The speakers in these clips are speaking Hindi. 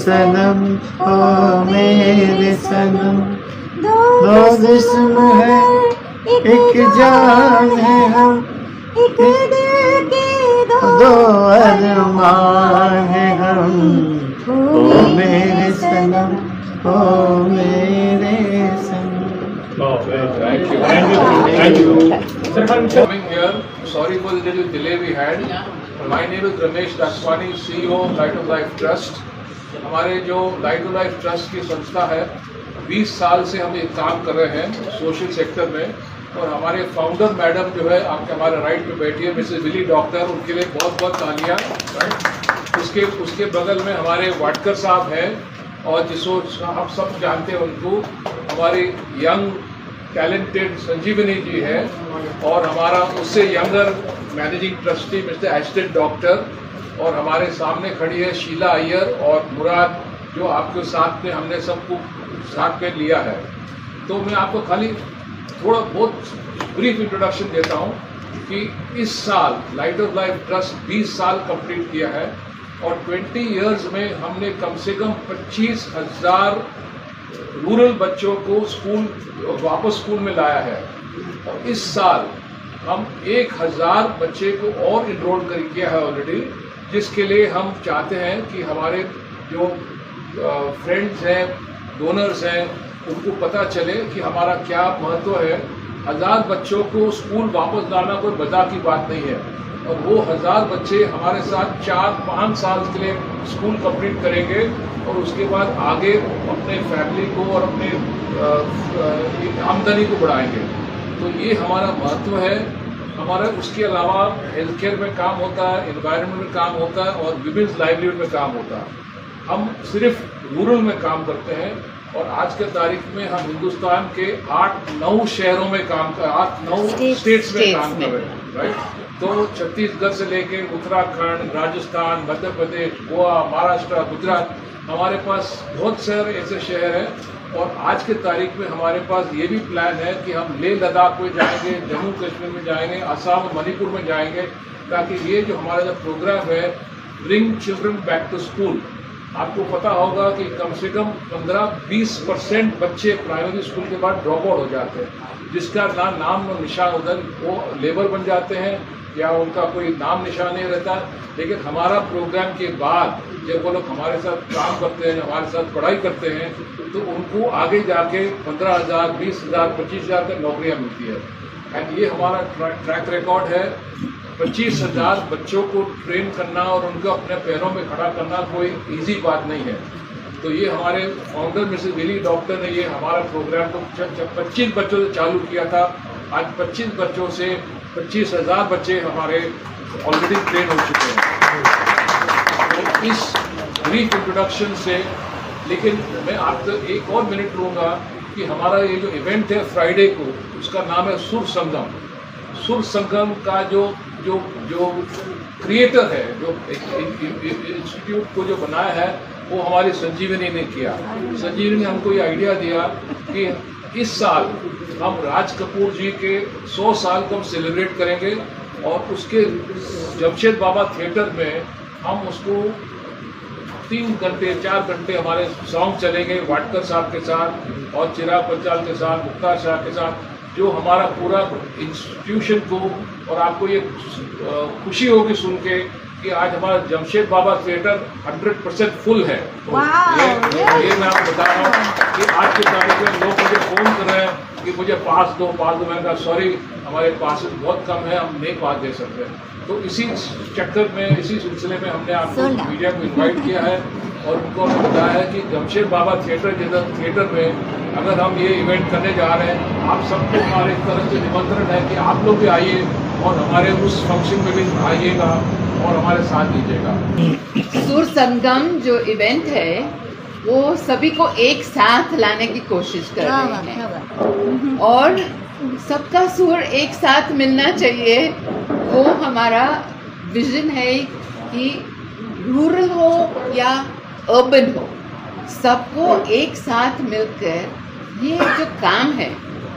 सनम ओ मेरे सनम, दो जिस्म है एक जान है हम, एक दिल के दो अरमान है हम, ओ मेरे सनम ओ मेरे सनम। Thank you. Thank you. Coming here, sorry for the little delay we had. My name is Ramesh Daswani, CEO of Light of Life Trust. हमारे जो Light of Life Trust की संस्था है, 20 साल से हम ये काम कर रहे हैं सोशल सेक्टर में, और हमारे फाउंडर मैडम जो है आपके हमारे राइट पे बैठी है, मिसेस विली डॉक्टर, उनके लिए बहुत बहुत तालियां। राइट, उसके बगल में हमारे वाडकर साहब हैं, और जिसको आप सब जानते हैं उनको, हमारी यंग टैलेंटेड संजीवनी जी है, और हमारा उससे यंगर मैनेजिंग ट्रस्टी मिस्टर एस्टेड डॉक्टर, और हमारे सामने खड़ी है शीला अय्यर और मुराद, जो आपके साथ में हमने सबको साथ में लिया है। तो मैं आपको खाली थोड़ा बहुत ब्रीफ इंट्रोडक्शन देता हूँ कि इस साल लाइट ऑफ लाइफ ट्रस्ट 20 साल कंप्लीट किया है, और 20 इयर्स में हमने कम से कम 25,000 रूरल बच्चों को वापस स्कूल में लाया है। और इस साल हम 1,000 बच्चे को और इनरोल कर किया है ऑलरेडी, जिसके लिए हम चाहते हैं कि हमारे जो फ्रेंड्स हैं, डोनर्स हैं, उनको पता चले कि हमारा क्या महत्व है। 1,000 बच्चों को स्कूल वापस लाना कोई मजाक की बात नहीं है, और वो 1,000 बच्चे हमारे साथ 4-5 साल के लिए स्कूल कंप्लीट करेंगे, और उसके बाद आगे अपने फैमिली को और अपने आमदनी को बढ़ाएंगे। तो ये हमारा महत्व है। हमारा उसके अलावा हेल्थ केयर में काम होता है, एनवायरनमेंट में काम होता है, और विमेंस लाइवलीहुड में काम होता है। हम सिर्फ रूरल में काम करते हैं, और आज के तारीख में हम हिंदुस्तान के 8-9 शहरों में 8-9 स्टेट्स में काम कर रहे हैं। राइट, तो छत्तीसगढ़ से लेके उत्तराखंड, राजस्थान, मध्य प्रदेश, गोवा, महाराष्ट्र, गुजरात, हमारे पास बहुत सारे ऐसे शहर हैं। और आज के तारीख में हमारे पास ये भी प्लान है कि हम लेह लद्दाख में जाएंगे, जम्मू कश्मीर में जाएंगे, असम, मणिपुर में जाएंगे, ताकि ये जो हमारा जो प्रोग्राम है bring children back to school, आपको पता होगा कि कम से कम 15-20% बच्चे प्राइमरी स्कूल के बाद ड्रॉप आउट हो जाते हैं, जिसका ना नाम और निशान उधर, वो लेबर बन जाते हैं या उनका कोई नाम निशान नहीं रहता। लेकिन हमारा प्रोग्राम के बाद जब वो लोग हमारे साथ काम करते हैं, हमारे साथ पढ़ाई करते हैं, तो उनको आगे जाके 15,000, 20,000, 25,000 तक नौकरियाँ मिलती है। एंड ये हमारा ट्रैक रिकॉर्ड है। 25,000 बच्चों को ट्रेन करना और उनको अपने पैरों में खड़ा करना कोई इजी बात नहीं है। तो ये हमारे फाउंडर मिसेस विली डॉक्टर ने ये हमारा प्रोग्राम को 25 बच्चों से चालू किया था। आज 25 बच्चों से 25,000 बच्चे हमारे ऑलरेडी ट्रेन हो चुके हैं। तो इस ब्रीफ इंट्रोडक्शन से, लेकिन मैं आपसे एक और मिनट लूँगा कि हमारा ये जो इवेंट है फ्राइडे को, उसका नाम है सुर संगम। सुर संगम का जो क्रिएटर है, जो इंस्टीट्यूट को जो बनाया है, वो हमारी संजीवनी ने किया। संजीवनी ने हमको ये आइडिया दिया कि इस साल हम राज कपूर जी के 100 साल को हम सेलिब्रेट करेंगे, और उसके जमशेद बाबा थिएटर में हम उसको 3 घंटे 4 घंटे हमारे सॉन्ग चलेंगे वाडकर साहब के साथ और चिराग पंचाल के साथ, मुख्तार शाह के साथ, जो हमारा पूरा इंस्टीट्यूशन को, और आपको ये खुशी होगी सुन के कि आज हमारा जमशेद बाबा थिएटर 100% फुल है। तो ये मैं आपको बता रहा हूँ कि आज के तारीख में लोग मुझे फ़ोन कर रहे हैं कि मुझे पास दो। मैंने कहा सॉरी, हमारे पास बहुत कम है, हम नहीं पास दे सकते। तो इसी चक्कर में, इसी सिलसिले में हमने आपको मीडिया को इन्वाइट किया है, और उनको हमने बताया है कि जमशेद बाबा थिएटर में अगर हम ये इवेंट करने जा रहे हैं, आप सबको हमारे तरफ से निमंत्रण है कि आप लोग भी आइए और हमारे उस फंक्शन में भी आइएगा और हमारे साथ दीजिएगा। सुर संगम जो इवेंट है वो सभी को एक साथ लाने की कोशिश कर रहे हैं, और सबका सुर एक साथ मिलना चाहिए। वो हमारा विजन है कि रूरल हो या अर्बन हो, सबको एक साथ मिलकर ये जो काम है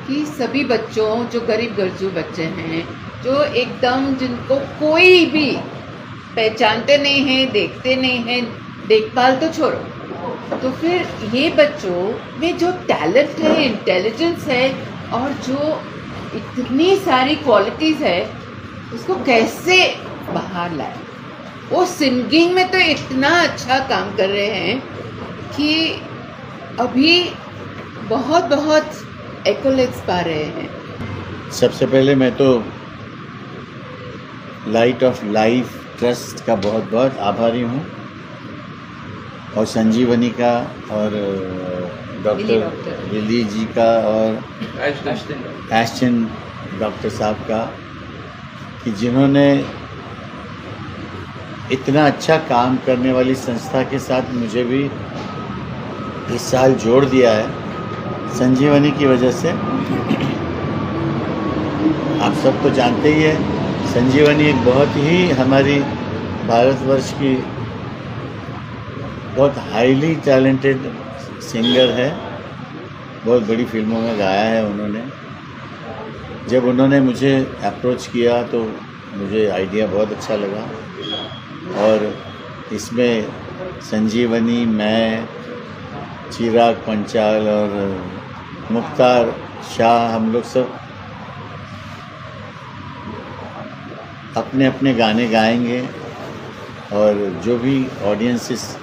कि सभी बच्चों, जो गरीब गरजू बच्चे हैं, जो एकदम जिनको कोई भी पहचानते नहीं हैं, देखते नहीं हैं, देखभाल तो छोड़ो, तो फिर ये बच्चों में जो टैलेंट है, इंटेलिजेंस है और जो इतनी सारी क्वालिटीज़ है, उसको कैसे बाहर लाए। वो सिंगिंग में तो इतना अच्छा काम कर रहे हैं कि अभी बहुत बहुत एक्कोलेट्स पा रहे हैं। सबसे पहले मैं तो लाइट ऑफ लाइफ ट्रस्ट का बहुत बहुत आभारी हूँ, और संजीवनी का, और डॉक्टर विली जी का, और एस्टन डॉक्टर साहब का, कि जिन्होंने इतना अच्छा काम करने वाली संस्था के साथ मुझे भी इस साल जोड़ दिया है संजीवनी की वजह से। आप सब तो जानते ही है, संजीवनी एक बहुत ही हमारी भारतवर्ष की बहुत हाईली टैलेंटेड सिंगर है, बहुत बड़ी फिल्मों में गाया है उन्होंने। जब उन्होंने मुझे अप्रोच किया तो मुझे आइडिया बहुत अच्छा लगा, और इसमें संजीवनी, मैं, चिराग पंचाल और मुख्तार शाह, हम लोग सब अपने अपने गाने गाएंगे, और जो भी ऑडियंसेस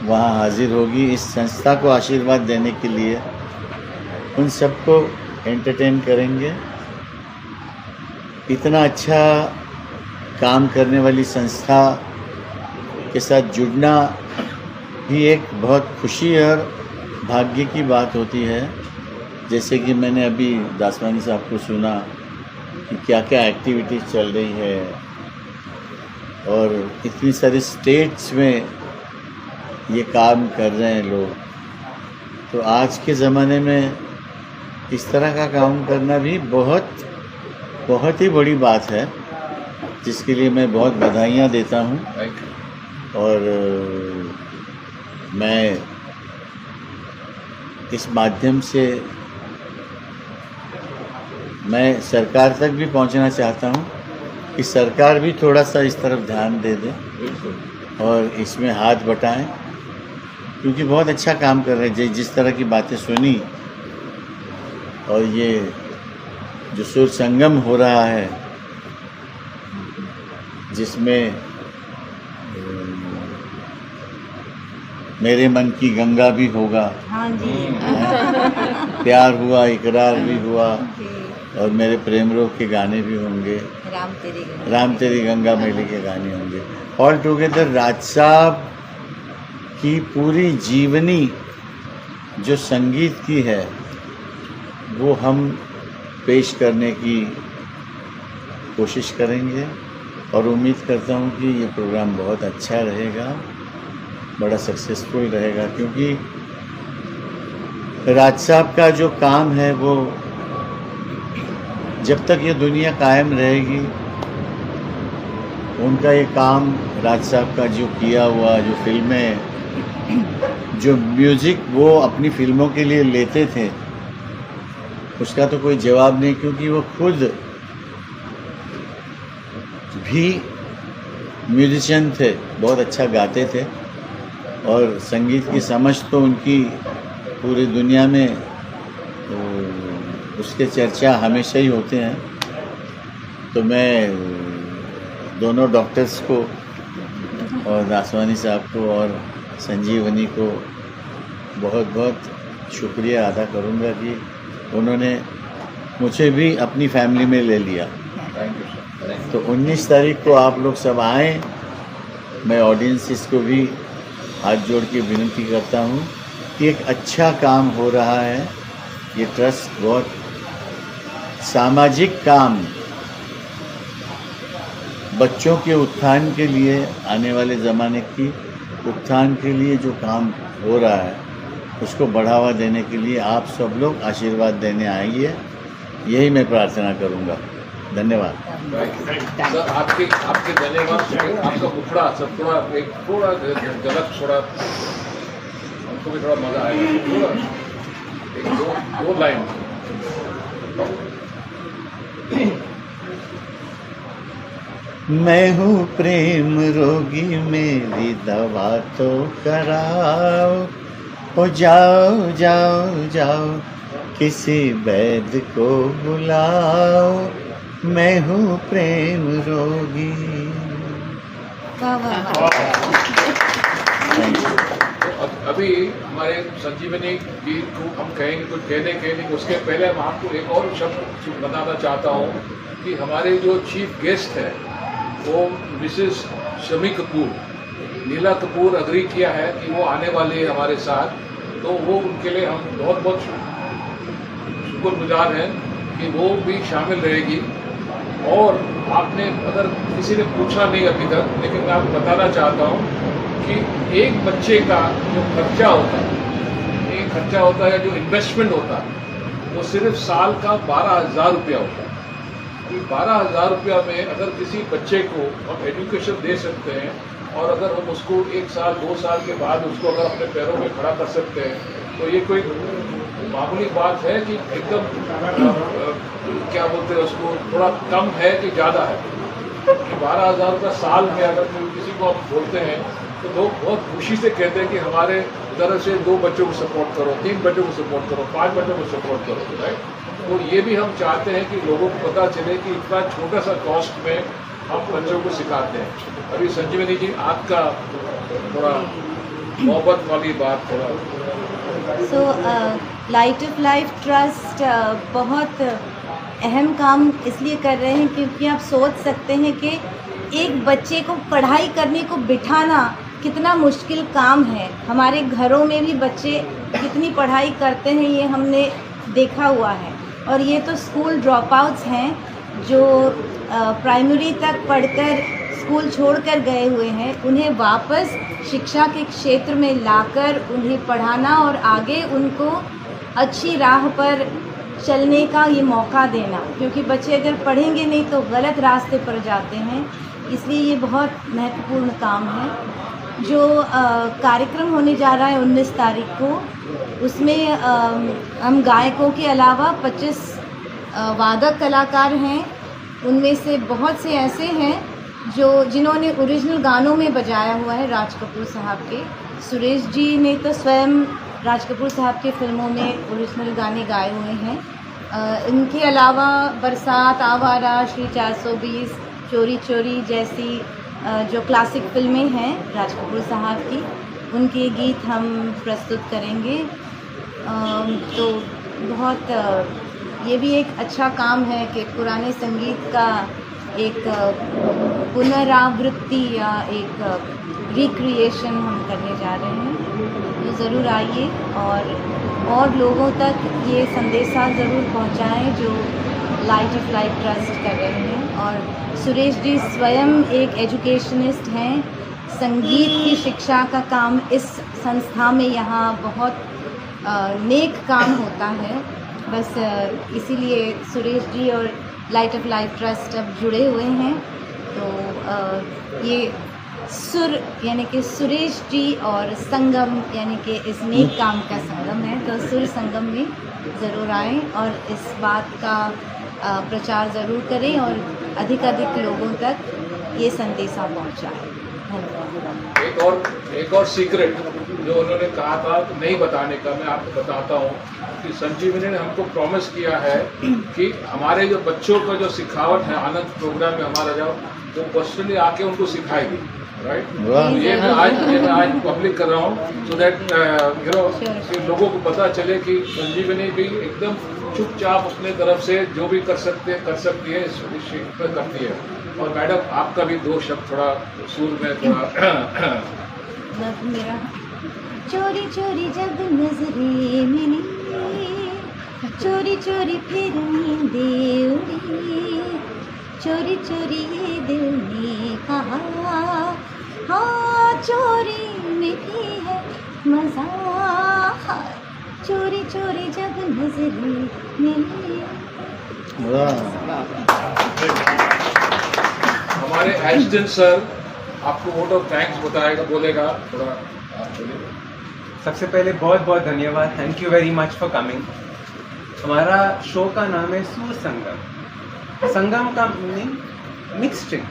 वहाँ हाजिर होगी इस संस्था को आशीर्वाद देने के लिए, उन सबको एंटरटेन करेंगे। इतना अच्छा काम करने वाली संस्था के साथ जुड़ना भी एक बहुत खुशी और भाग्य की बात होती है। जैसे कि मैंने अभी दासवानी साहब को सुना कि क्या क्या एक्टिविटीज़ चल रही है, और इतनी सारी स्टेट्स में ये काम कर रहे हैं लोग। तो आज के ज़माने में इस तरह का काम करना भी बहुत ही बड़ी बात है, जिसके लिए मैं बहुत बधाइयाँ देता हूँ। और मैं इस माध्यम से मैं सरकार तक भी पहुँचना चाहता हूँ कि सरकार भी थोड़ा सा इस तरफ ध्यान दे दे और इसमें हाथ बटाएं, क्योंकि बहुत अच्छा काम कर रहे हैं। जिस तरह की बातें सुनी, और ये जो सुर संगम हो रहा है, जिसमें मेरे मन की गंगा भी होगा, हाँ जी, प्यार हुआ, इकरार भी हुआ, जी, और मेरे प्रेम रोग के गाने भी होंगे, राम तेरी गंगा मैली के गाने होंगे। ऑल टुगेदर राज साहब की पूरी जीवनी जो संगीत की है, वो हम पेश करने की कोशिश करेंगे, और उम्मीद करता हूँ कि ये प्रोग्राम बहुत अच्छा रहेगा, बड़ा सक्सेसफुल रहेगा। क्योंकि राज साहब का जो काम है वो जब तक ये दुनिया कायम रहेगी, उनका ये काम, राज साहब का जो किया हुआ, जो फिल्में, जो म्यूज़िक वो अपनी फिल्मों के लिए लेते थे, उसका तो कोई जवाब नहीं, क्योंकि वो खुद भी म्यूजिशियन थे, बहुत अच्छा गाते थे, और संगीत की समझ तो उनकी पूरी दुनिया में उसके चर्चा हमेशा ही होते हैं। तो मैं दोनों डॉक्टर्स को और दासवानी साहब को और संजीवनी को बहुत बहुत शुक्रिया अदा करूंगा कि उन्होंने मुझे भी अपनी फैमिली में ले लिया। तो 19 तारीख को आप लोग सब आएँ। मैं ऑडियंसिस को भी हाथ जोड़ के विनती करता हूँ कि एक अच्छा काम हो रहा है। ये ट्रस्ट बहुत सामाजिक काम, बच्चों के उत्थान के लिए, आने वाले ज़माने की उत्थान के लिए जो काम हो रहा है, उसको बढ़ावा देने के लिए आप सब लोग आशीर्वाद देने आइए, यही मैं प्रार्थना करूँगा। धन्यवाद। सर, आपके धन्यवाद। आपका मुखड़ा सब थोड़ा गलत, थोड़ा हमको भी थोड़ा मजा आएगा। थोड़ा एक दो लाइन। मैं हूँ प्रेम रोगी, मेरी दवा तो कराओ, ओ जाओ जाओ जाओ किसी वैद्य को बुलाओ, मैं हूँ प्रेम रोगी। वाह वाह वाह। Thank you. अभी हमारे संजीवनी जी को हम कहेंगे कुछ कहने उसके पहले मैं आपको एक और शब्द बताना चाहता हूँ कि हमारे जो चीफ गेस्ट है वो मिसेस शमी कपूर, नीला कपूर अग्री किया है कि वो आने वाले हैं हमारे साथ, तो वो उनके लिए हम बहुत बहुत शुक्रगुजार हैं कि वो भी शामिल रहेगी। और आपने अगर किसी ने पूछा नहीं अभी तक, लेकिन मैं आपको बताना चाहता हूँ कि एक बच्चे का जो खर्चा होता है, जो इन्वेस्टमेंट होता है, वो सिर्फ साल का 12,000 रुपया होता है। 12,000 रुपया में अगर किसी बच्चे को हम एजुकेशन दे सकते हैं और अगर हम उसको 1 साल 2 साल के बाद उसको अगर अपने पैरों में खड़ा कर सकते हैं, तो ये कोई मामूली बात है कि एकदम क्या बोलते हैं उसको, थोड़ा कम है कि ज़्यादा है। 12,000 रुपया साल में अगर किसी को हम बोलते हैं तो लोग बहुत खुशी से कहते हैं कि हमारे तरफ से 2 बच्चों को सपोर्ट करो, 3 बच्चों को सपोर्ट करो, 5 बच्चों को सपोर्ट करो, राइट। तो ये भी हम चाहते हैं कि लोगों को पता चले कि इतना छोटा सा कॉस्ट में हम बच्चों को सिखाते हैं। अभी संजीवनी जी आपका थोड़ा मोहब्बत वाली बात थोड़ा। सो लाइट ऑफ लाइफ ट्रस्ट बहुत अहम काम इसलिए कर रहे हैं क्योंकि आप सोच सकते हैं कि एक बच्चे को पढ़ाई करने को बिठाना कितना मुश्किल काम है। हमारे घरों में भी बच्चे कितनी पढ़ाई करते हैं ये हमने देखा हुआ है। और ये तो स्कूल ड्रॉप आउट्स हैं जो प्राइमरी तक पढ़कर स्कूल छोड़कर गए हुए हैं, उन्हें वापस शिक्षा के क्षेत्र में लाकर उन्हें पढ़ाना और आगे उनको अच्छी राह पर चलने का ये मौका देना, क्योंकि बच्चे अगर पढ़ेंगे नहीं तो गलत रास्ते पर जाते हैं। इसलिए ये बहुत महत्वपूर्ण काम है। जो कार्यक्रम होने जा रहा है 19 तारीख को, उसमें हम गायकों के अलावा 25 वादक कलाकार हैं। उनमें से बहुत से ऐसे हैं जिन्होंने ओरिजिनल गानों में बजाया हुआ है राज कपूर साहब के। सुरेश जी ने तो स्वयं राज कपूर साहब के फिल्मों में ओरिजिनल गाने गाए हुए हैं। इनके अलावा बरसात, आवारा, श्री 420, चोरी चोरी जैसी जो क्लासिक फिल्में हैं राज कपूर साहब की, उनके गीत हम प्रस्तुत करेंगे। तो बहुत ये भी एक अच्छा काम है कि पुराने संगीत का एक पुनरावृत्ति या एक रिक्रिएशन हम करने जा रहे हैं। तो ज़रूर आइए और लोगों तक ये संदेशा ज़रूर पहुंचाएं जो लाइट ऑफ लाइफ ट्रस्ट कर रहे हैं। और सुरेश जी स्वयं एक एजुकेशनिस्ट हैं। संगीत की शिक्षा का काम इस संस्था में यहाँ बहुत नेक काम होता है। बस इसीलिए सुरेश जी और लाइट ऑफ लाइफ ट्रस्ट अब जुड़े हुए हैं। तो ये सुर यानी कि सुरेश जी और संगम यानी कि इस नेक काम का संगम है। तो सुर संगम में ज़रूर आएं और इस बात का प्रचार ज़रूर करें और अधिक लोगों तक ये संदेशा पहुंचाएं। धन्यवाद। एक और सीक्रेट जो उन्होंने कहा था नहीं बताने का, मैं आपको बताता हूँ कि संजीवनी ने हमको प्रॉमिस किया है कि हमारे जो बच्चों का जो सिखावट है आनंद प्रोग्राम में हमारा जो वो पर्सनली आके उनको सिखाएगी, राइट। ये मैं आज पब्लिक कर रहा हूँ सो दैट लोगों को पता चले कि संजीवनी भी एकदम चुपचाप अपने तरफ से जो भी कर सकती है इस क्षेत्र में करती है। और मैडम आपका भी 2 शब्द थोड़ा सुर में थोड़ा मेरा चोरी चोरी जब नजरे मिली, चोरी चोरी फिर नींदे उड़ी, चोरी चोरी ये दिल ने कहा, हाँ चोरी में भी है मजा, चोरी चोरी जब नजरे मिली। हमारे एसिस्टेंट सर आपको वोट ऑफ थैंक्स बोलेगा थोड़ा आप बोलिए। सबसे पहले बहुत बहुत धन्यवाद, thank you very much for coming. हमारा शो का नाम है सुर संगम। संगम का मीनिंग मिक्सचिंग,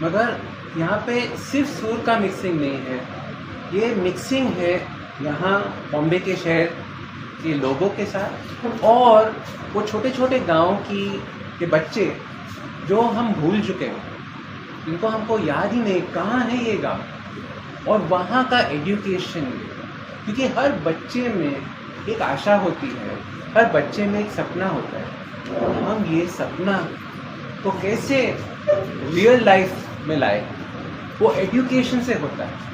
मगर यहाँ पे सिर्फ सुर का मिक्सिंग नहीं है, ये मिक्सिंग है यहाँ बॉम्बे के शहर के लोगों के साथ, और वो छोटे छोटे गाँव के बच्चे जो हम भूल चुके हैं, जिनको हमको याद ही नहीं कहाँ है ये गाँव, और वहाँ का एजुकेशन। क्योंकि हर बच्चे में एक आशा होती है, हर बच्चे में एक सपना होता है, तो हम ये सपना को कैसे रियल लाइफ में लाए, वो एजुकेशन से होता है।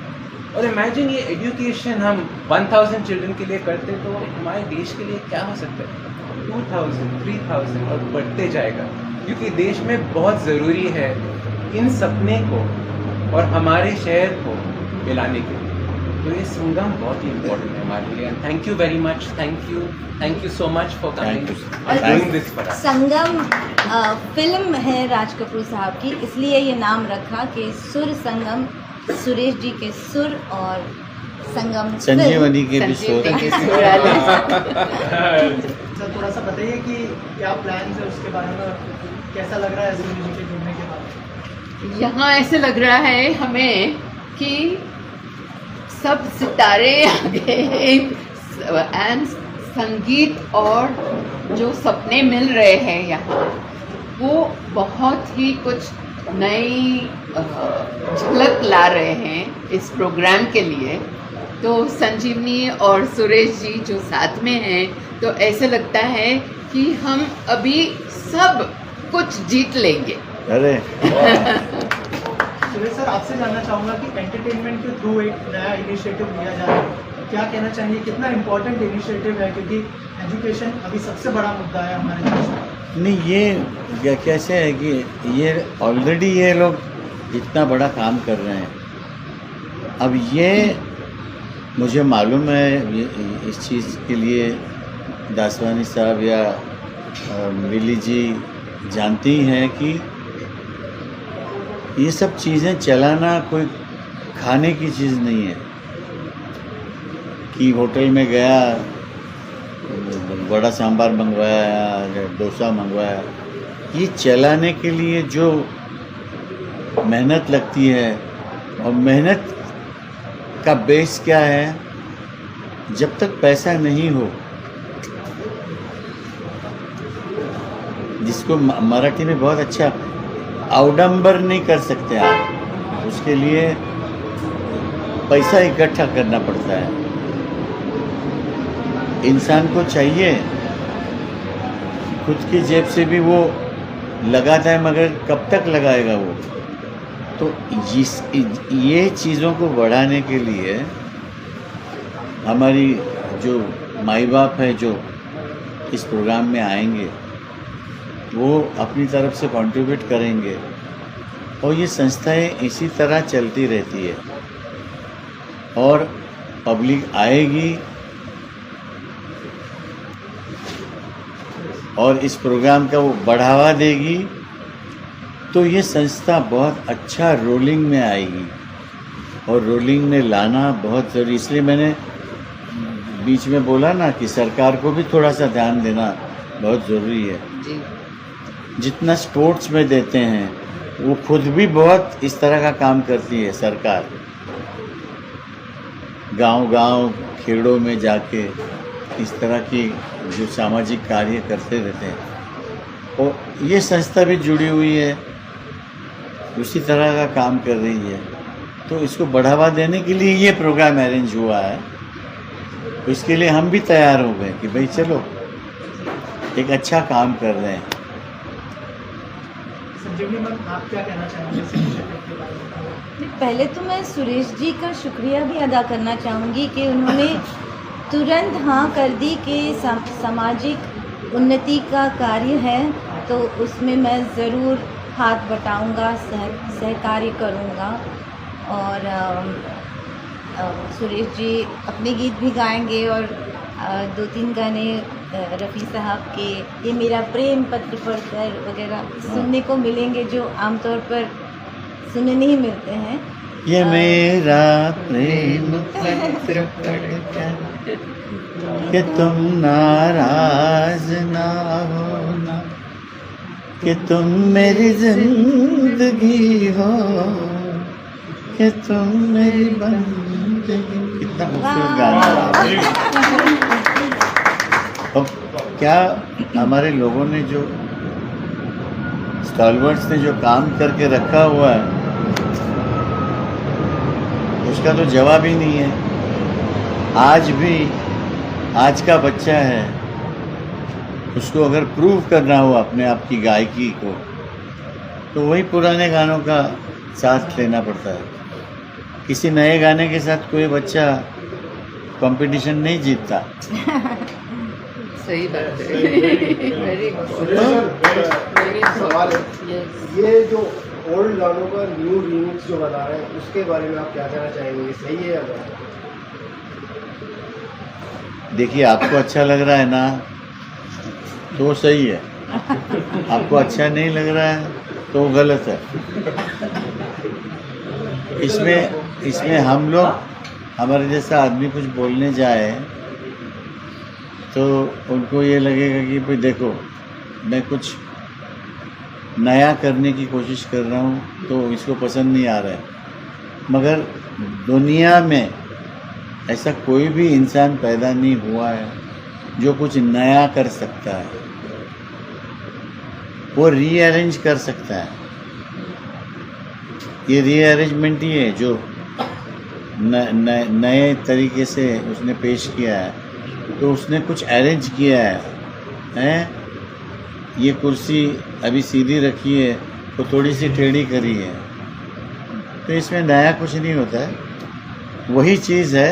और इमेजिन ये एजुकेशन हम 1000 चिल्ड्रन के लिए करते तो हमारे देश के लिए क्या हो सकता है, 2000, 3000 और बढ़ते जाएगा। क्योंकि देश में बहुत ज़रूरी है इन सपने को और हमारे शहर को मिलाने के लिए। तो ये संगम बहुत ही इम्पोर्टेंट है हमारे लिए। And thank you very much, thank you so much for coming and doing this for us. Sangam film है राज कपूर साहब की, इसलिए ये नाम रखा कि सुर संगम, सुरेश जी के सुर और संगम संजीवनी के भी सुर। सर थोड़ा सा बताइए कि क्या प्लान है उसके बारे में, कैसा लग रहा है सुरेश जी के जुड़ने के बाद? यहाँ ऐसे लग रहा है हमें कि सब सितारे आ गए एंड संगीत और जो सपने मिल रहे हैं यहाँ, वो बहुत ही कुछ नई झलक ला रहे हैं इस प्रोग्राम के लिए। तो संजीवनी और सुरेश जी जो साथ में हैं, तो ऐसे लगता है कि हम अभी सब कुछ जीत लेंगे। अरे सुरेश सर, आपसे जानना चाहूँगा कि एंटरटेनमेंट के थ्रू एक नया इनिशिएटिव लिया जा रहा है, क्या कहना चाहेंगे, कितना इम्पोर्टेंट इनिशिएटिव है? क्योंकि एजुकेशन अभी सबसे बड़ा मुद्दा है हमारे देश में। नहीं, ये कैसे है कि ये ऑलरेडी ये लोग इतना बड़ा काम कर रहे हैं। अब ये मुझे मालूम है, ये इस चीज़ के लिए दासवानी साहब या मिली जी जानती हैं कि ये सब चीज़ें चलाना कोई खाने की चीज़ नहीं है कि होटल में गया, वड़ा सांभर मंगवाया या डोसा मंगवाया। ये चलाने के लिए जो मेहनत लगती है, और मेहनत का बेस क्या है, जब तक पैसा नहीं हो, जिसको मराठी में बहुत अच्छा आउडंबर नहीं कर सकते आप, उसके लिए पैसा इकट्ठा करना पड़ता है। इंसान को चाहिए खुद की जेब से भी वो लगाता है, मगर कब तक लगाएगा वो? तो ये चीज़ों को बढ़ाने के लिए हमारी जो माई बाप है जो इस प्रोग्राम में आएंगे, वो अपनी तरफ से कंट्रीब्यूट करेंगे, और ये संस्थाएं इसी तरह चलती रहती है, और पब्लिक आएगी और इस प्रोग्राम का वो बढ़ावा देगी, तो ये संस्था बहुत अच्छा रोलिंग में आएगी। और रोलिंग में लाना बहुत ज़रूरी, इसलिए मैंने बीच में बोला ना कि सरकार को भी थोड़ा सा ध्यान देना बहुत ज़रूरी है। जी। जितना स्पोर्ट्स में देते हैं, वो खुद भी बहुत इस तरह का काम करती है सरकार, गांव-गांव खेड़ों में जाके इस तरह की जो सामाजिक कार्य करते रहते हैं, और ये संस्था भी जुड़ी हुई है, उसी तरह का काम कर रही है। तो इसको बढ़ावा देने के लिए ये प्रोग्राम अरेंज हुआ है। तो इसके लिए हम भी तैयार हो गए कि भाई चलो एक अच्छा काम कर रहे हैं। संजीवनी मैम, आप क्या कहना चाहेंगे इस इनिशिएटिव के बारे में? पहले तो मैं सुरेश जी का शुक्रिया भी अदा करना चाहूँगी कि उन्होंने तुरंत हाँ कर दी कि सामाजिक उन्नति का कार्य है, तो उसमें मैं ज़रूर हाथ बटाऊँगा, सहकार्य करूँगा। और सुरेश जी अपने गीत भी गाएंगे, और 2-3 गाने रफ़ी साहब के ये मेरा प्रेम पत्र पढ़कर वगैरह सुनने को मिलेंगे, जो आमतौर पर सुनने नहीं मिलते हैं। ये मेरा प्रेम पत्र पढ़कर कि तुम नाराज ना होना, कि तुम मेरी जिंदगी हो, कि तुम मेरी बंदगी। कितना खूबसूरत गाना है। अब क्या हमारे लोगों ने जो स्टॉलवर्ड्स ने जो काम करके रखा हुआ है उसका तो जवाब ही नहीं है। आज भी आज का बच्चा है, उसको अगर प्रूव करना हो अपने आप की गायकी को तो वही पुराने गानों का साथ लेना पड़ता है। किसी नए गाने के साथ कोई बच्चा कंपटीशन नहीं जीतता। सही बात है। Very good. सवाल है, ये जो ओल्ड गानों का न्यू रीमिक्स जो बना रहे हैं उसके बारे में आप क्या कहना चाहेंगे, सही है या गलत? देखिए, आपको अच्छा लग रहा है ना तो सही है, आपको अच्छा नहीं लग रहा है तो गलत है। इसमें हम लोग, हमारे जैसा आदमी कुछ बोलने जाए तो उनको ये लगेगा कि भाई देखो, मैं कुछ नया करने की कोशिश कर रहा हूँ तो इसको पसंद नहीं आ रहा है। मगर दुनिया में ऐसा कोई भी इंसान पैदा नहीं हुआ है जो कुछ नया कर सकता है, वो रीअरेंज कर सकता है। ये रीअरेंजमेंट ही है जो नए तरीके से उसने पेश किया है। तो उसने कुछ अरेंज किया है, ये कुर्सी अभी सीधी रखी है तो थोड़ी सी टेढ़ी करी है, तो इसमें नया कुछ नहीं होता है। वही चीज़ है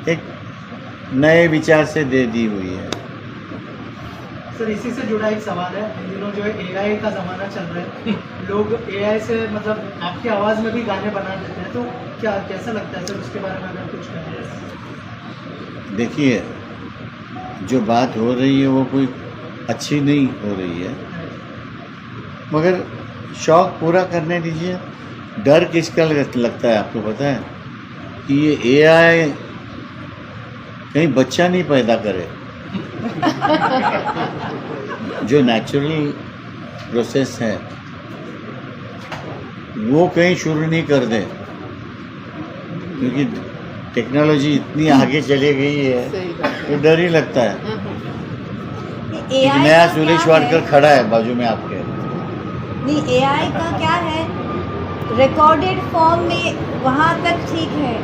एक नए विचार से दे दी हुई है। सर, इसी से जुड़ा एक सवाल है, इन दिनों जो है AI का ज़माना चल रहा है, लोग AI से मतलब आपकी आवाज़ में भी गाने बना देते हैं, तो क्या कैसा लगता है सर, उसके बारे में अगर कुछ कहें? देखिए, जो बात हो रही है वो कोई अच्छी नहीं हो रही है, मगर शौक़ पूरा करने दीजिए। डर किसका लगता है आपको पता है कि ये AI कहीं बच्चा नहीं पैदा करे। जो नेचुरल प्रोसेस है वो कहीं शुरू नहीं कर दे, क्योंकि टेक्नोलॉजी इतनी आगे चली गई है तो डर ही लगता है। एक नया सुरेश वाडकर खड़ा है बाजू में आपके। नहीं, AI का क्या है, रिकॉर्डेड फॉर्म में वहाँ तक ठीक है,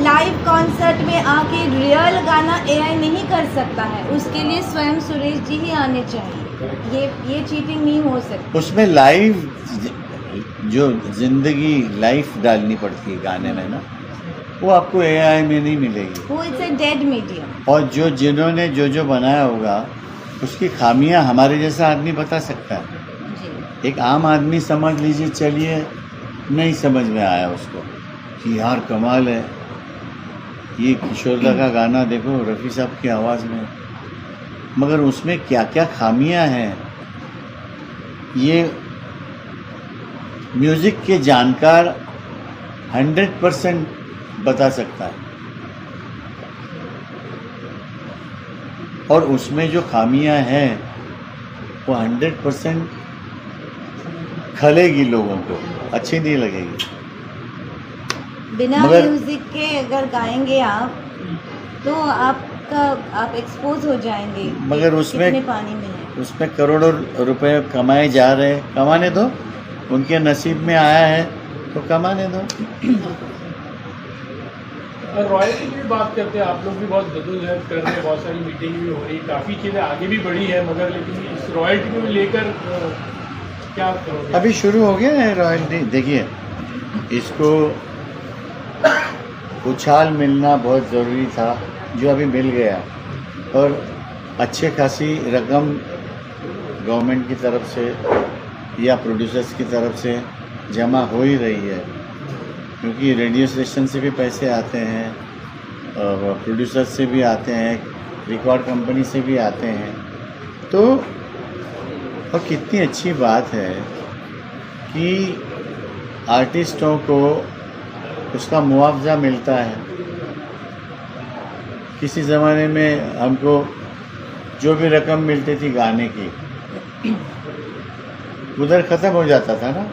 लाइव कॉन्सर्ट में आके रियल गाना AI नहीं कर सकता है, उसके लिए स्वयं सुरेश जी ही आने चाहिए। ये चीटिंग नहीं हो सकती। उसमें लाइव जो जिंदगी लाइफ डालनी पड़ती है गाने में ना, वो आपको AI में नहीं मिलेगी। वो इट्स अ डेड मीडियम। और जिन्होंने जो बनाया होगा उसकी खामियां हमारे जैसा आदमी बता सकता है। एक आम आदमी समझ लीजिए, चलिए नहीं समझ में आया उसको कि यार कमाल है, ये किशोरदा का गाना देखो रफ़ी साहब की आवाज़ में, मगर उसमें क्या क्या खामियां हैं ये म्यूज़िक के जानकार 100% बता सकता है। और उसमें जो खामियां हैं वो 100% खलेगी, लोगों को अच्छी नहीं लगेगी। बिना म्यूजिक के अगर गाएंगे आप तो आप एक्सपोज हो जाएंगे। मगर उसमें पानी में है। उसमें करोड़ों रुपए कमाए जा रहे हैं, कमाने दो, उनके नसीब में आया है तो कमाने दो। रॉयल्टी की बात करते हैं, आप लोग भी बहुत जद्दोजहद कर रहे हैं, बहुत सारी मीटिंग भी हो रही, काफ़ी चीज़ें आगे भी बढ़ी है, मगर लेकिन इस रॉयल्टी को लेकर क्या करोगे? अभी शुरू हो गया है रॉयल्टी। देखिए, इसको उछाल मिलना बहुत ज़रूरी था, जो अभी मिल गया, और अच्छे खासी रकम गवर्नमेंट की तरफ से या प्रोड्यूसर्स की तरफ से जमा हो ही रही है, क्योंकि रेडियो स्टेशन से भी पैसे आते हैं, प्रोड्यूसर्स से भी आते हैं, रिकॉर्ड कंपनी से भी आते हैं। तो और कितनी अच्छी बात है कि आर्टिस्टों को उसका मुआवजा मिलता है। किसी ज़माने में हमको जो भी रकम मिलती थी गाने की, उधर ख़त्म हो जाता था ना,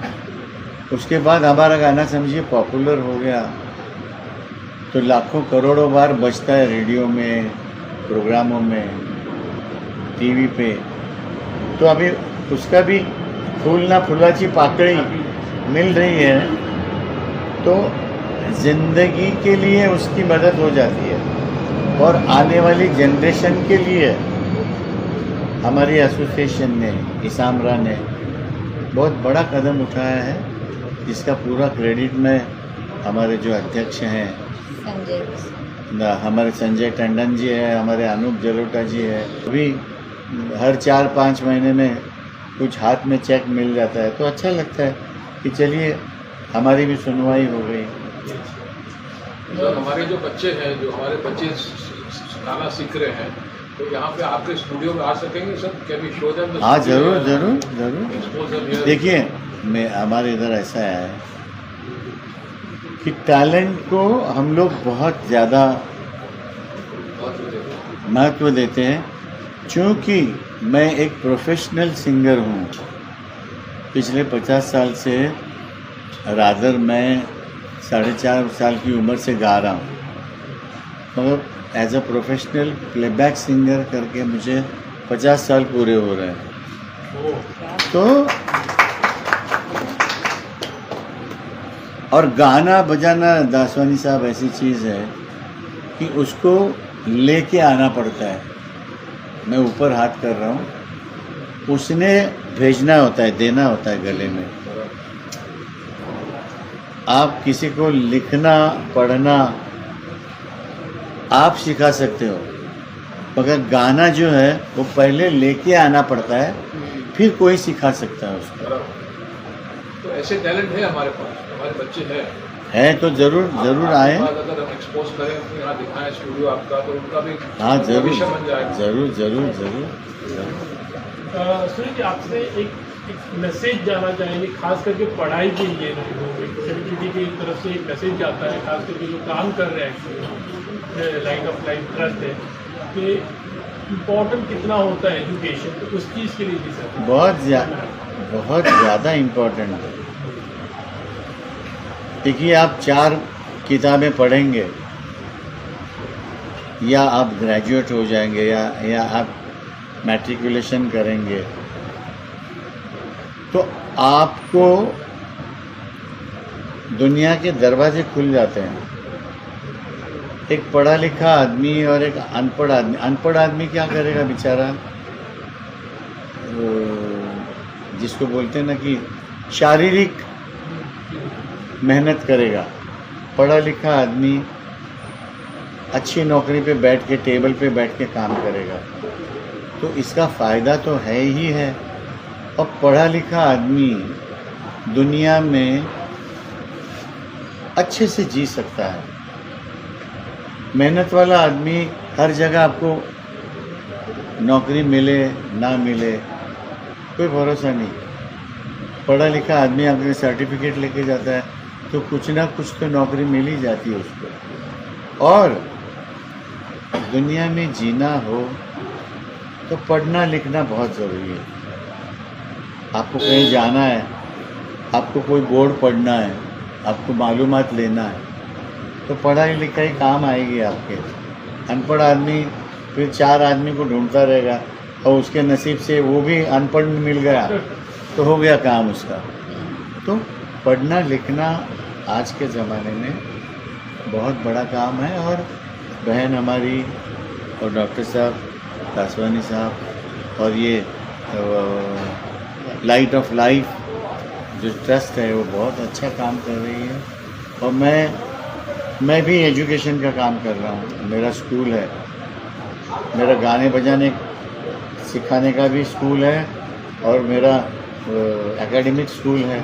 उसके बाद हमारा गाना समझिए पॉपुलर हो गया तो लाखों करोड़ों बार बजता है रेडियो में, प्रोग्रामों में, टीवी पे। तो अभी उसका भी फूलना फुलाची पाकड़ी मिल रही है, तो ज़िंदगी के लिए उसकी मदद हो जाती है। और आने वाली जनरेशन के लिए हमारी एसोसिएशन ने, इसामरा ने बहुत बड़ा कदम उठाया है, जिसका पूरा क्रेडिट मैं हमारे जो अध्यक्ष हैं हमारे संजय टंडन जी है, हमारे अनूप जलोटा जी है। अभी हर 4-5 महीने में कुछ हाथ में चेक मिल जाता है, तो अच्छा लगता है कि चलिए हमारी भी सुनवाई हो गई। सर, हमारे जो बच्चे हैं, जो हमारे बच्चे गाना सीख रहे हैं, तो यहाँ पे आपके स्टूडियो में आ सकेंगे sir? Can we show them? हाँ, ज़रूर ज़रूर ज़रूर। देखिए, मैं हमारे इधर ऐसा है कि टैलेंट को हम लोग बहुत ज़्यादा महत्व देते हैं, क्योंकि मैं एक प्रोफेशनल सिंगर हूँ। पिछले 50 साल से रादर मैं 4.5 साल की उम्र से गा रहा हूँ, मगर as a professional playback singer करके मुझे 50 साल पूरे हो रहे हैं। तो और गाना बजाना दासवानी साहब ऐसी चीज़ है कि उसको लेके आना पड़ता है। मैं ऊपर हाथ कर रहा हूँ, उसने भेजना होता है, देना होता है गले में। आप किसी को लिखना पढ़ना आप सिखा सकते हो, मगर गाना जो है वो पहले लेके आना पड़ता है, फिर कोई सिखा सकता है उसको। तो ऐसे टैलेंट है हमारे पास, हमारे बच्चे हैं तो ज़रूर ज़रूर आए। अगर हम एक्सपोज करें, यहाँ दिखाएं स्टूडियो आपका, तो उनका भी हाँ ज़रूर भविष्य बन जाएगा। ज़रूर ज़रूर ज़रूर। सुनील जी, आपसे एक मैसेज जाना चाहेंगे, खास करके पढ़ाई के लिए सेलिब्रिटी की तरफ से एक मैसेज जाता है, खास करके जो काम कर रहे हैं लाइट ऑफ लाइफ ट्रस्ट है, कि इम्पोर्टेंट कितना होता है एजुकेशन, तो उस चीज़ के लिए भी सर बहुत ज़्यादा इम्पोर्टेंट है। देखिए, आप 4 किताबें पढ़ेंगे या आप ग्रेजुएट हो जाएंगे या आप मैट्रिकुलेशन करेंगे, तो आपको दुनिया के दरवाजे खुल जाते हैं। एक पढ़ा लिखा आदमी और एक अनपढ़ आदमी क्या करेगा बेचारा? जिसको बोलते हैं ना कि शारीरिक मेहनत करेगा। पढ़ा लिखा आदमी अच्छी नौकरी पे बैठ के, टेबल पे बैठ के काम करेगा, तो इसका फ़ायदा तो है ही है। और पढ़ा लिखा आदमी दुनिया में अच्छे से जी सकता है। मेहनत वाला आदमी हर जगह आपको नौकरी मिले ना मिले कोई भरोसा नहीं। पढ़ा लिखा आदमी अपने सर्टिफिकेट लेके जाता है तो कुछ ना कुछ तो नौकरी मिल ही जाती है उसको। और दुनिया में जीना हो तो पढ़ना लिखना बहुत ज़रूरी है। आपको कहीं जाना है, आपको कोई बोर्ड पढ़ना है, आपको मालूमात लेना है, तो पढ़ाई लिखाई काम आएगी आपके। अनपढ़ आदमी फिर 4 आदमी को ढूंढता रहेगा और उसके नसीब से वो भी अनपढ़ मिल गया तो हो गया काम उसका। तो पढ़ना लिखना आज के ज़माने में बहुत बड़ा काम है। और बहन हमारी और डॉक्टर साहब, दासवानी साहब और ये लाइट ऑफ लाइफ जो ट्रस्ट है वो बहुत अच्छा काम कर रही है। और मैं भी एजुकेशन का काम कर रहा हूँ। मेरा स्कूल है, मेरा गाने बजाने सिखाने का भी स्कूल है और मेरा एकेडमिक स्कूल है।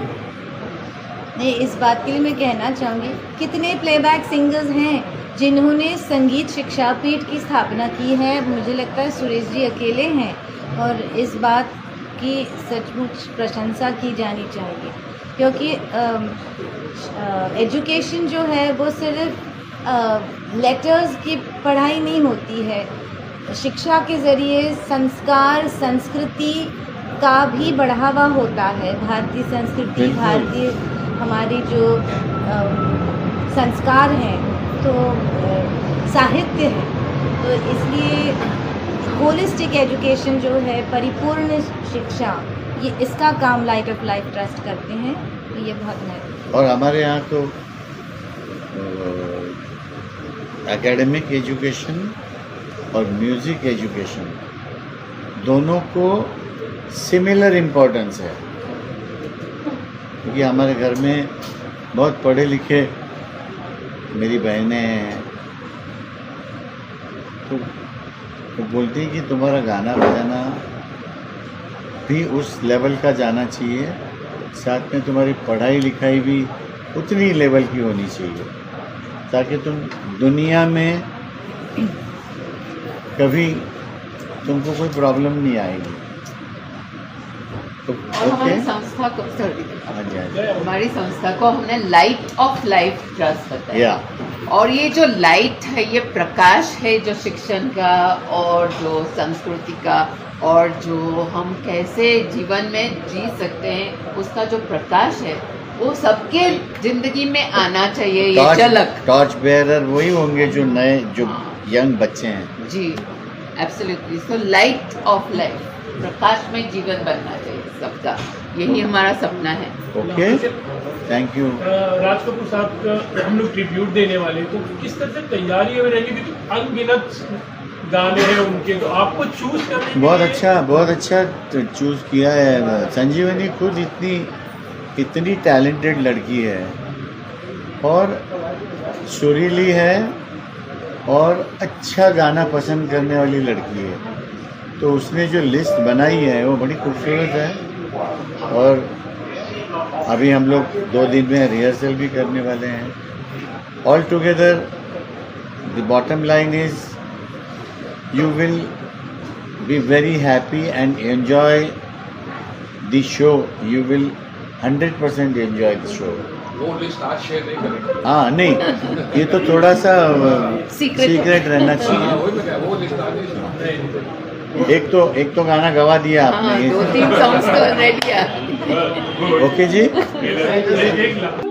नहीं, इस बात के लिए मैं कहना चाहूँगी, कितने प्लेबैक सिंगर्स हैं जिन्होंने संगीत शिक्षा पीठ की स्थापना की है। मुझे लगता है सुरेश जी अकेले हैं और इस बात की सचमुच प्रशंसा की जानी चाहिए, क्योंकि एजुकेशन जो है वो सिर्फ लेटर्स की पढ़ाई नहीं होती है। शिक्षा के ज़रिए संस्कार संस्कृति का भी बढ़ावा होता है। भारतीय संस्कृति, भारतीय हमारी जो संस्कार हैं तो साहित्य है, तो इसलिए होलिस्टिक एजुकेशन जो है, परिपूर्ण शिक्षा, ये इसका काम लाइट ऑफ लाइफ ट्रस्ट करते हैं, तो ये बहुत महत्वपूर्ण। और हमारे यहाँ तो एकेडमिक एजुकेशन और म्यूज़िक एजुकेशन दोनों को सिमिलर इम्पोर्टेंस है, क्योंकि हमारे घर में बहुत पढ़े लिखे मेरी बहनें हैं, तो वो बोलती है कि तुम्हारा गाना बजाना भी उस लेवल का जाना चाहिए, साथ में तुम्हारी पढ़ाई लिखाई भी उतनी लेवल की होनी चाहिए, ताकि तुम दुनिया में कभी तुमको कोई प्रॉब्लम नहीं आएगी। तो और हमारी संस्था को हाँ जी, हमारी संस्था को हमने लाइट ऑफ लाइफ ट्रस्ट बताया। या और ये जो लाइट है, ये प्रकाश है जो शिक्षण का और जो संस्कृति का और जो हम कैसे जीवन में जी सकते हैं, उसका जो प्रकाश है वो सबके जिंदगी में आना चाहिए। ये झलक टॉर्च बेयरर वही होंगे जो नए जो यंग बच्चे हैं। जी, absolutely. So light of life, प्रकाश में जीवन बनना चाहिए सबका, यही हमारा सपना है। Okay, thank you. Raj Kapoor साहब का हम लोग ट्रिब्यूट देने वाले, तो किस तरह से तैयारी में रहेंगी, क्योंकि अनगिनत गाने हैं उनके, तो आपको चूज करने के बहुत लिए- अच्छा चूज़ किया है। संजीवनी खुद इतनी टैलेंटेड लड़की है और सुरीली है और अच्छा गाना पसंद करने वाली लड़की है, तो उसने जो लिस्ट बनाई है वो बड़ी खूबसूरत है। और अभी हम लोग 2 दिन में रिहर्सल भी करने वाले हैं। All together the bottom line is you will be very happy and enjoy the show. You will 100% enjoy the show. वो लिस्ट आज शेयर नहीं करेंगे। हाँ, नहीं, ये तो थोड़ा सा सीक्रेट रहना हाँ, चाहिए। वही मैं कह रहा हूँ, वो लिस्ट आज नहीं। एक तो गाना गवा दिया हाँ, आपने। 2-3 सॉन्ग्स तो रेडी है। ओके जी। एक लाख